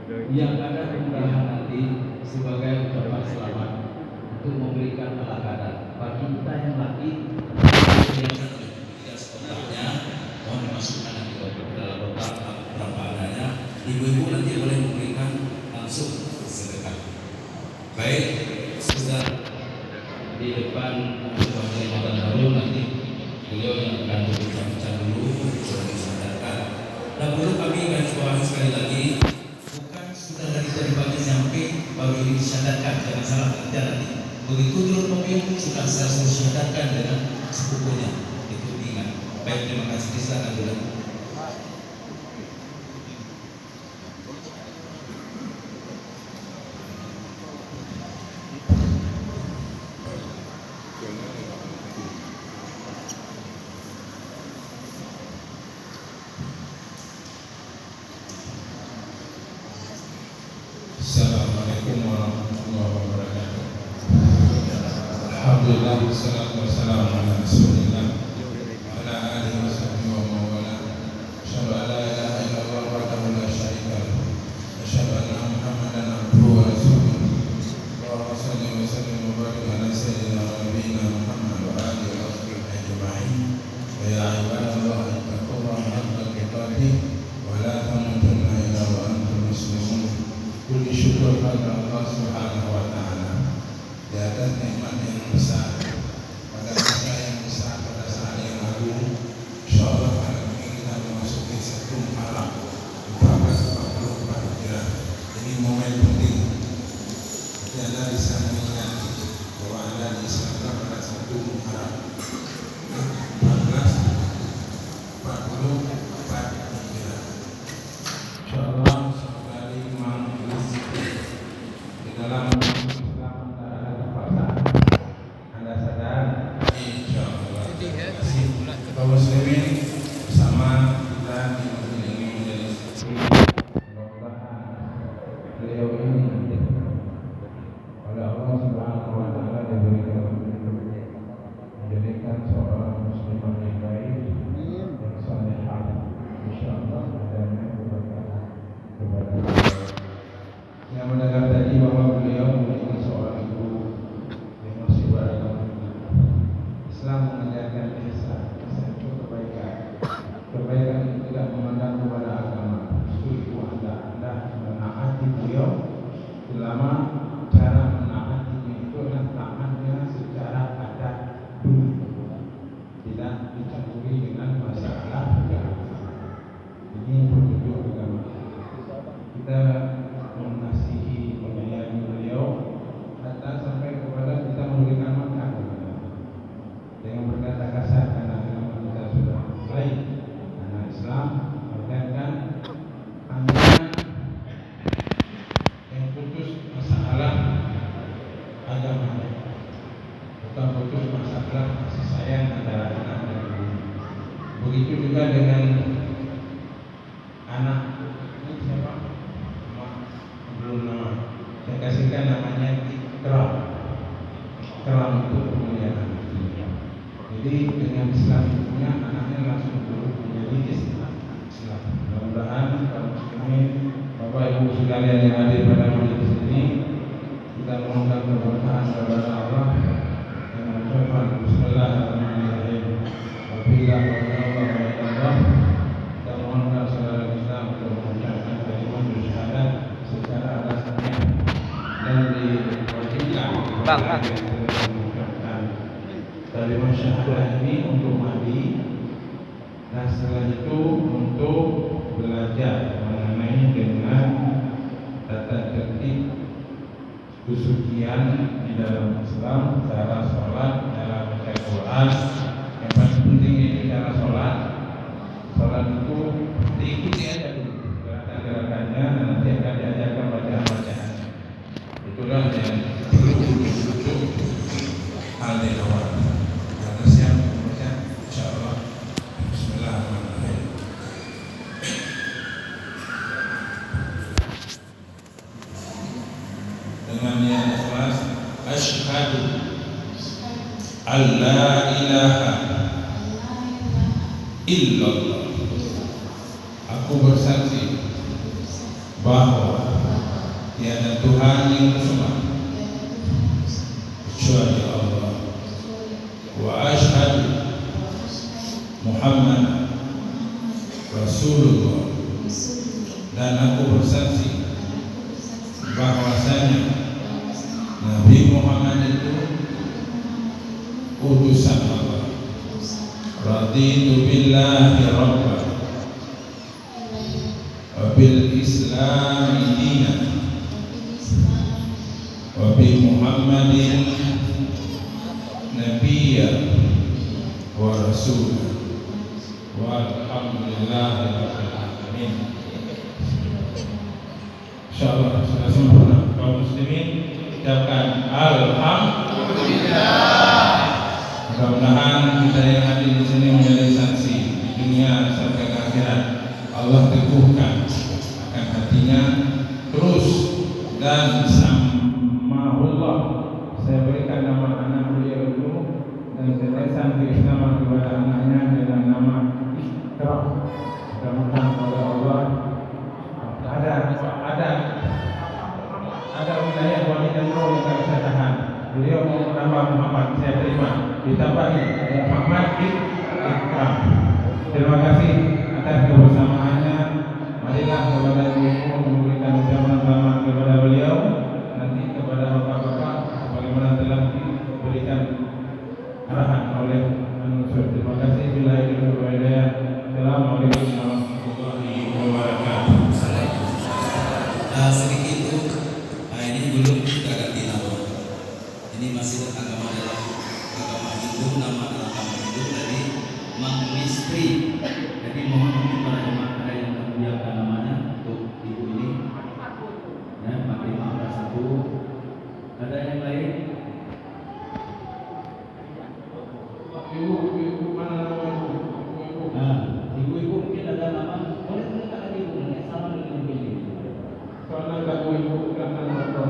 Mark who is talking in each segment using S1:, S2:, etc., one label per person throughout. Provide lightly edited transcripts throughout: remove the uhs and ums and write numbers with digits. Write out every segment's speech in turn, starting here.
S1: yang ada kemudahan nanti sebagai ucapan selamat untuk memberikan ala-ala bagi kita yang laki yang sebenarnya mohon dimasukkan nanti ke dalam kotak berapa adanya. Ibu-ibu nanti boleh memberikan langsung sedekah. Baik, sudah di depan sebagai Matan Darul nanti beliau yang akan berbicara dulu sudah disadarkan. Dan perlu kami garis bawahi sekali lagi, bukan sudah dari pagi sampai baru ini disyadarkan, jangan salah kerja nanti. Begitu turun pemimpin sudah saya suruh syadarkan dengan sepupunya, itu ingat. Baik, terima kasih, silakan dulu.
S2: Assalamualaikum warahmatullahi wabarakatuh. Alhamdulillah, wassalatu wassalamu ala Rasulillah wa ala alihi wa sahbihi wa mawala. Asyhadu an la ilaha illallah wahdahu la syarika lahu. Asyhadu anna Muhammadan abduhu wa rasuluh. Allahumma shalli wa sallim wa barik ala sayyidina wa nabiyyina Muhammad wa alihi wa sahbihi ajma'in. Wa ya ibadallah ittaqullaha haqqa tuqatih wa la tamutunna illa wa antum muslimun. Puji syukur pada Allah Subhanahu wa Ta'ala di atas nikmat yang besar pada masa yang besar, pada saat yang agung. Insyaallah hari ini kita memasuki satu Muharram 1444 Hijriah. Ini momen penting. Jadi Anda bisa mengingat bahwa Anda diislamkan pada satu Muharram 1444 Hijriah. Insyaallah dalam Islam ada kepaksaan. Anda sadar? Insyaallah. Kaum muslimin bersama kita di masjid ini menjadi mudah-mudahan beliau ini oleh Allah Subhanahu wa Ta'ala diberikan menjadikan seorang muslimah yang baik yang salehah. Insyaallah adanya kepada yang mendengar tadi bahwa beliau menjadi seorang ibu yang masih beragama. Islam mengajarkan ihsan itu kebaikan. Kebaikan itu tidak memandang kepada agama. Ibu anda menaati beliau selama cara menaatinya itu adalah taatnya secara adat dulu, tidak dicampuri dengan masalah agama. Ini petunjuk agama. Kita mengasihi, menyayangi beliau hatta sampai kepada kita memberikan makan dengan berkata kasar karena agama kita sudah baik. Karena Islam mengajarkan hanya yang putus masalah agama, bukan putus masalah kasih sayang antara anak dan ibu. Begitu juga dengan anak. Ini siapa? Belum nama. Saya kasihkan namanya Ikram. Ikram itu kemuliaan. Jadi dengan Islam punya anaknya langsung turun menjadi Islam. Mudah-mudahan kaum muslimin, Bapak Ibu sekalian yang hadir pada majelis ini, kita mohonkan keberkahan kepada Allah yang mengucapkan Bismillahirrahmanirrahim. Wabillahi taufiq. Kita mohonkan saudara Islam untuk mengucapkan kalimat syahadat secara alasannya dan diwajibkan mengucapkan kalimat syahadat ini untuk mandi, dan setelah itu untuk belajar mengenai dengan tata tertib kesucian di dalam Islam, cara sholat, cara baca Quran. Yang paling penting itu cara sholat. Sholat itu diikuti aja dulu gerakan-gerakannya, dan nanti akan diajarkan bacaan-bacaan. Itulah yang perlu untuk hal yang awal. Karena siap membaca, insyaallah. Bismillahirrahmanirrahim. Dengan yang ikhlas, asyhadu an la ilaha illallah. Aku bersaksi bahwa tiada Tuhan yang bersembah kecuali Allah. Wa asyhadu Muhammad Rasulullah, dan aku bersaksi bahwasanya Nabi Muhammad itu utusan Allah. Raditu billahi rabba wa bil islami dinan wa bi Muhammadin nabiyya wa rasulah walhamdulillahi rabbil alamin. Insyaallah sudah sempurna. Kaum muslimin ucapkan alhamdulillah. Mudah-mudahan kita yang hadir di sini menjadi saksi di dunia sampai ke akhirat. Allah teguhkan akan hatinya terus, dan samahullah, saya berikan nama anak beliau itu dan tetesan tulis nama kepada anaknya dengan nama Iqra. Mudah-mudahan oleh Allah ada wilayah wanita yang tidak bisa tahan. Beliau mau menambah Muhammad, saya terima, ditambahi Muhammad Iqra. Terima kasih atas kebersamaannya. Marilah kepada ibu memberikan ucapan selamat kepada beliau, nanti kepada bapak-bapak bagaimana telah diberikan arahan oleh manusia. Terima kasih. Bila itu berwilaya. Assalamualaikum warahmatullahi wabarakatuh.
S1: Sedikit itu, ini belum kita ganti nama. Ini masih agama adalah agama Hindu, nama adalah agama Hindu dari Mang Mistri. Jadi mohon untuk para jemaah ada yang menyiapkan namanya untuk ibu ini. Ya, Pak Imam ada satu. Ada yang lain?
S2: Ibu mana nama ibu?
S1: Nah, ibu-ibu mungkin ada nama. Boleh minta ibu ini sama dengan ibu ini.
S2: Soalnya tak mau ibu karena nama.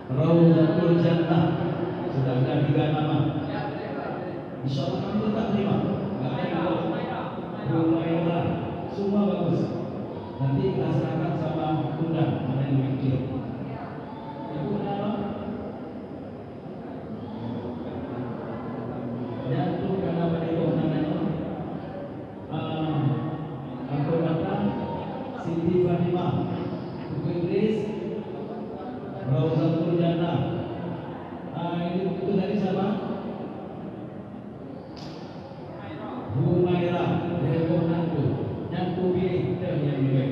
S1: Raudatul Jannah. Sudah ada 3 nama. Insyaallah kami tetap terima. Enggak ada yang Humaira. Semua bagus. Nanti kita serahkan sama undang mana yang lebih kecil. Ibu nama? Dan itu karena beliau namanya Abdul Rahman Siti Fatimah Ibu Idris Raudatul Jannah. Ini itu dari siapa? Humaira dari Bonantu. Yang ku pilih itu yang lebih baik.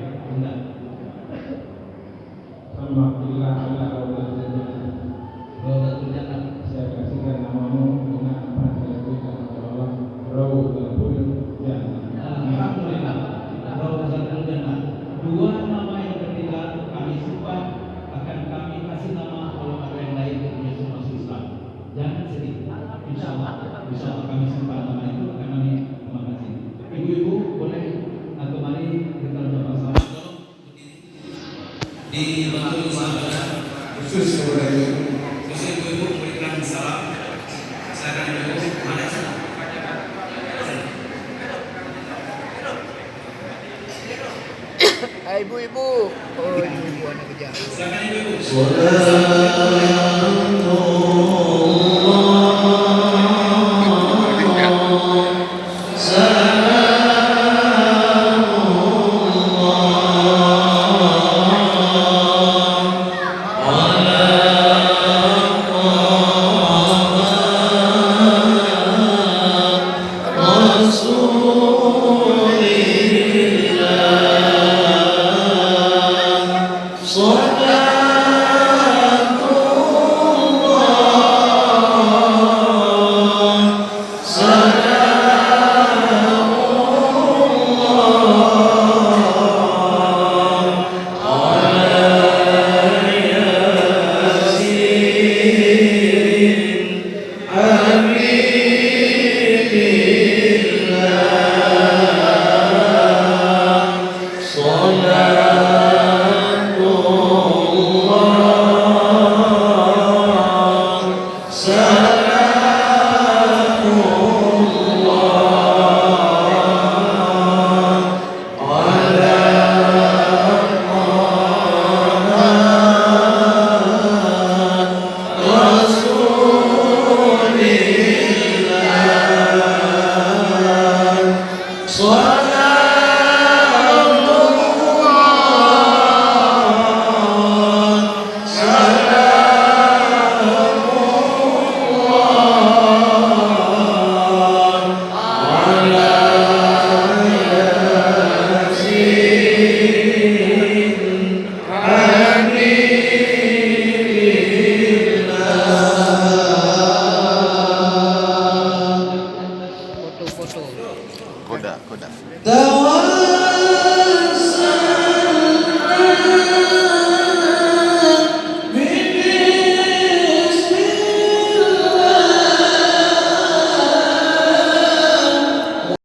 S2: Alhamdulillah ala
S1: Raudatul Jannah.
S2: saya kasihkan namamu dengan apa yang saya berikan oleh Allah. Raudatul Jannah.
S1: Alhamdulillah. Raudatul Jannah. 2 nama yang ketiga kami sumpah akan kami kasih nama kalau ada yang lain yang menyusul masuk Islam. Jangan sedih. Insyaallah kami sumpah nama itu akan kami kasih. Ibu-ibu boleh atau mari kita ucapkan selamat di bantu sahabat
S2: Khusus kepada ibu.
S1: Khusus ibu-ibu memberikan salam. Silakan ibu mana sana?
S3: Ibu-ibu. Oh, ibu-ibu anak kejam.
S1: Silakan ibu-ibu.
S4: Salatullah Kuda.
S5: Tawakkaltu